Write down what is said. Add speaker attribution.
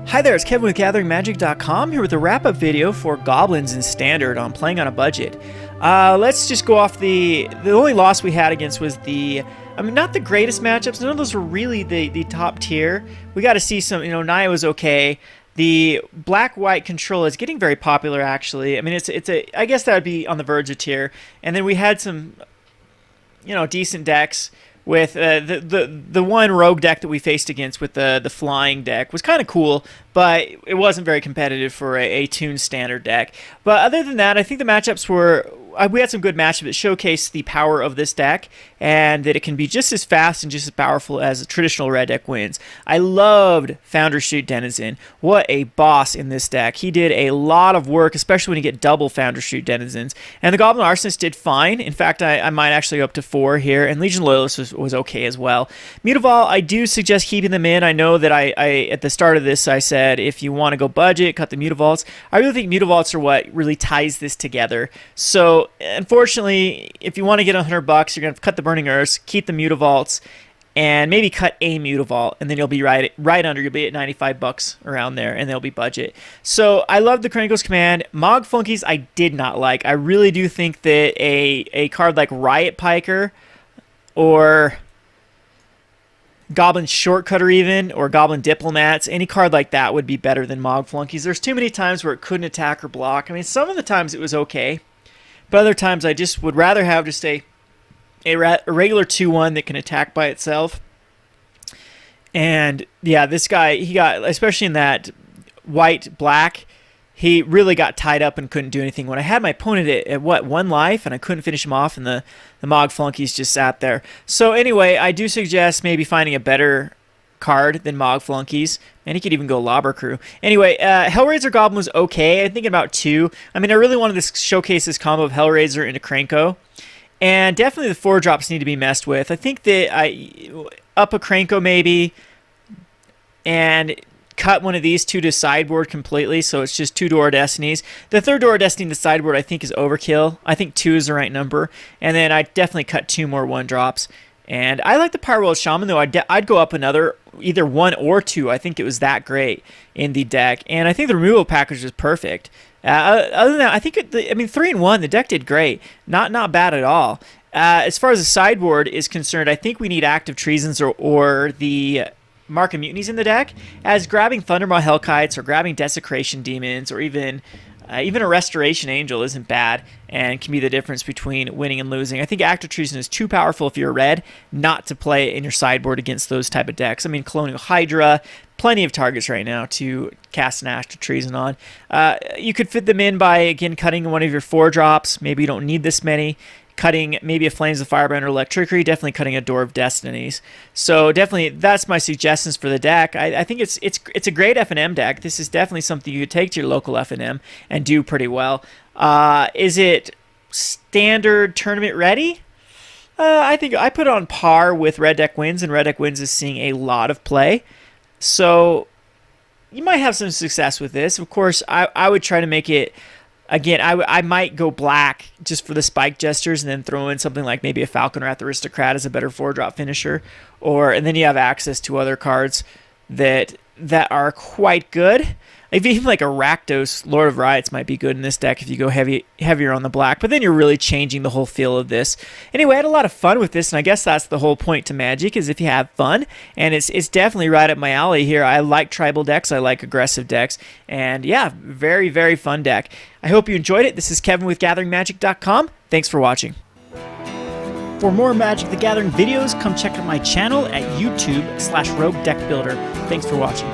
Speaker 1: Hi there, it's Kevin with GatheringMagic.com here with a wrap-up video for Goblins in Standard on playing on a budget. Let's just go off the only loss we had against was not the greatest matchups. None of those were really the top tier. We got to see some, Naya was okay. The black-white control is getting very popular, actually. I mean, I guess that would be on the verge of tier. And then we had some, decent decks. With the one rogue deck that we faced against with the flying deck was kind of cool, but it wasn't very competitive for a tuned standard deck. But other than that, I think the matchups we had some good matchups that showcased the power of this deck and that it can be just as fast and just as powerful as a traditional red deck wins. I loved Foundry Denizen. What a boss in this deck. He did a lot of work, especially when you get double Foundry Denizens. And the Goblin Arsonist did fine. In fact, I might actually go up to 4 here, and Legion Loyalist was okay as well. Mutavault, I do suggest keeping them in. I know that I at the start of this I said if you want to go budget, cut the Mutavaults. I really think Mutavaults are what really ties this together. So unfortunately, if you want to get $100, you're going to have to cut the Burning Earths, keep the Mutavaults, and maybe cut a Mutavault, and then you'll be right under. You'll be at $95 around there, and they'll be budget. So I love the Krenko's command. Mogg Flunkies I did not like. I really do think that a card like Riot Piker or Goblin Shortcutter even, or Goblin Diplomats, any card like that would be better than Mogg Flunkies. There's too many times where it couldn't attack or block. I mean, some of the times it was okay, but other times I just would rather have just a regular 2/1 that can attack by itself. And yeah, this guy, he got, especially in that white-black, he really got tied up and couldn't do anything. When I had my opponent at what, 1 life, and I couldn't finish him off, and the Mogg Flunkies just sat there. So anyway, I do suggest maybe finding a better card than Mogg Flunkies, and he could even go Lobber Crew. Anyway, Hellraiser Goblin was okay. I'm thinking about 2. I mean, I really wanted to showcase this combo of Hellraiser into Krenko, and definitely the 4-drops need to be messed with. I think that I up a Krenko maybe, and cut one of these 2 to sideboard completely, so it's just 2 Door of Destinies. The 3rd Door of Destiny to sideboard I think is overkill. I think 2 is the right number, and then I definitely cut 2 more 1-drops. And I like the Pyrewild Shaman, though. I'd go up another, either 1 or 2. I think it was that great in the deck. And I think the removal package is perfect. Other than that, I think, 3-in-1, the deck did great. Not bad at all. As far as the sideboard is concerned, I think we need Active Treasons or the Mark of Mutinies in the deck, as grabbing Thundermaw Hellkites or grabbing Desecration Demons or even a Restoration Angel isn't bad and can be the difference between winning and losing. I think Active Treason is too powerful if you're red not to play in your sideboard against those type of decks. I mean, Colonial Hydra, plenty of targets right now to cast an Active Treason on. You could fit them in by, again, cutting one of your 4-drops. Maybe you don't need this many. Cutting maybe a Flames of Firebrand or Electrickery, definitely cutting a Door of Destinies. So definitely, that's my suggestions for the deck. I think it's a great F&M deck. This is definitely something you could take to your local F&M and do pretty well. Is it standard tournament ready? I think I put it on par with Red Deck Wins, and Red Deck Wins is seeing a lot of play. So you might have some success with this. Of course, I would try to make it. Again, I might go black just for the Spike Jesters and then throw in something like maybe a Falcon Wrath Aristocrat as a better 4-drop finisher. And then you have access to other cards that are quite good. Even like a Rakdos Lord of Riots might be good in this deck if you go heavier on the black, but then you're really changing the whole feel of this. Anyway, I had a lot of fun with this, and I guess that's the whole point to Magic, is if you have fun, and it's definitely right up my alley here. I like tribal decks, I like aggressive decks, and yeah, very, very fun deck. I hope you enjoyed it. This is Kevin with GatheringMagic.com. Thanks for watching. For more Magic the Gathering videos, come check out my channel at YouTube/Rogue Deck Builder. Thanks for watching.